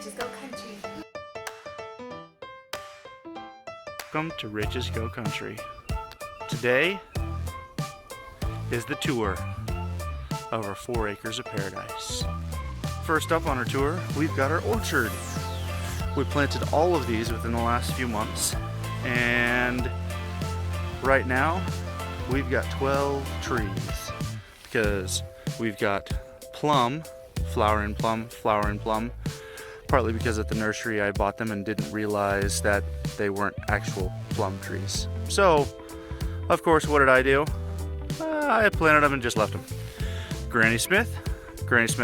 Riches Go Country. Welcome to Riches Go Country. Today is the tour of our 4 acres of paradise. First up on our tour, we've got our orchard. We planted all of these within the last few months, and right now we've got 12 trees because we've got plum, flowering plum, partly because at the nursery I bought them and didn't realize that they weren't actual plum trees. So, of course, what did I do? I planted them and just left them. Granny Smith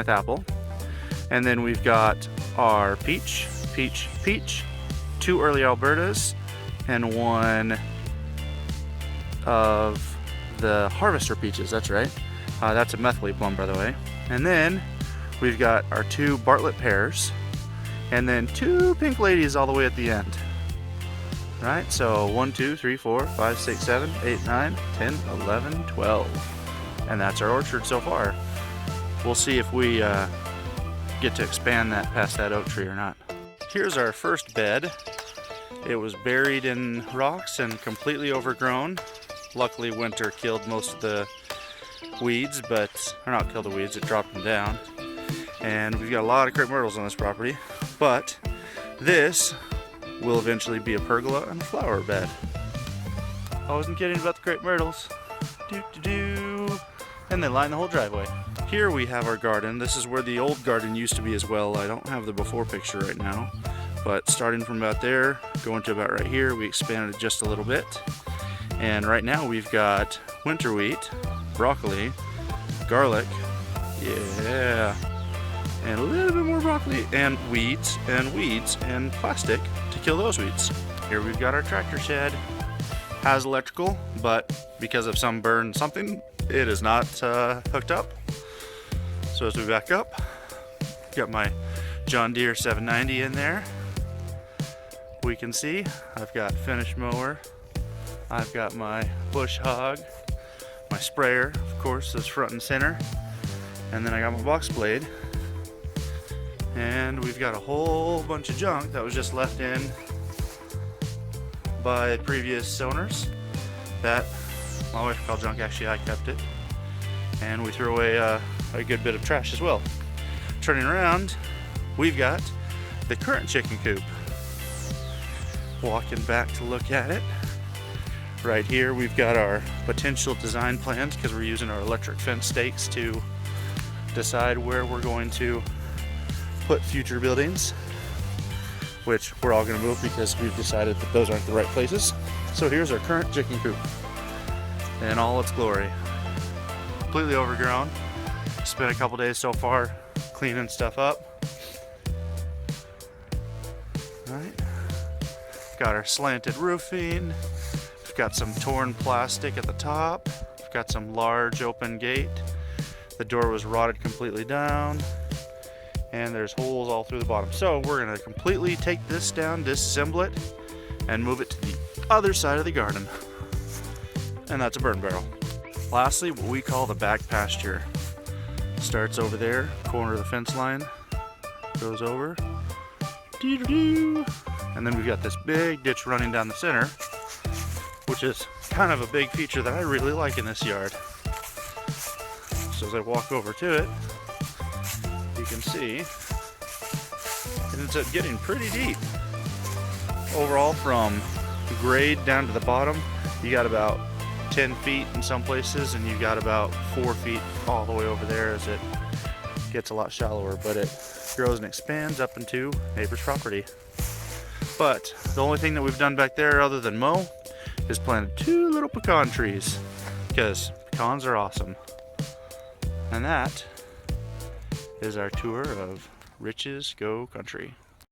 apple. And then we've got our peach, 2 early Albertas, and 1 of the harvester peaches, that's right. That's a methyl plum, by the way. And then we've got our 2 Bartlett pears, and then 2 pink ladies all the way at the end. Right, so 1, 2, 3, 4, 5, 6, 7, 8, 9, 10, 11, 12. And that's our orchard so far. We'll see if we get to expand that past that oak tree or not. Here's our first bed. It was buried in rocks and completely overgrown. Luckily winter killed most of the weeds, or not killed the weeds, it dropped them down. And we've got a lot of crepe myrtles on this property, but this will eventually be a pergola and a flower bed. I wasn't kidding about the crepe myrtles. And they line the whole driveway. Here we have our garden. This is where the old garden used to be as well. I don't have the before picture right now, but starting from about there, going to about right here, we expanded it just a little bit. And right now we've got winter wheat, broccoli, garlic, yeah, and a little bit more broccoli, and weeds, and plastic to kill those weeds. Here we've got our tractor shed. Has electrical, but because of some burn something, it is not hooked up. So as we back up, got my John Deere 790 in there. We can see I've got finish mower, I've got my bush hog, my sprayer, of course, is front and center, and then I got my box blade. And we've got a whole bunch of junk that was just left in by previous owners that my wife called junk. Actually, I kept it. And we threw away a good bit of trash as well. Turning around, we've got the current chicken coop. Walking back to look at it. Right here, we've got our potential design plans because we're using our electric fence stakes to decide where we're going to put future buildings, which we're all going to move because we've decided that those aren't the right places. So here's our current chicken coop in all its glory. Completely overgrown. Spent a couple days so far cleaning stuff up. Right. Got our slanted roofing. We've got some torn plastic at the top. We've got some large open gate. The door was rotted completely down, and there's holes all through the bottom. So we're gonna completely take this down, disassemble it, and move it to the other side of the garden. And that's a burn barrel. Lastly, what we call the back pasture. Starts over there, corner of the fence line, goes over, and then we've got this big ditch running down the center, which is kind of a big feature that I really like in this yard. So as I walk over to it, you can see it ends up getting pretty deep. Overall, from grade down to the bottom, you got about 10 feet in some places, and you got about 4 feet all the way over there as it gets a lot shallower, but it grows and expands up into neighbor's property. But the only thing that we've done back there other than mow is planted 2 little pecan trees, because pecans are awesome. And that is our tour of Riches Go Country.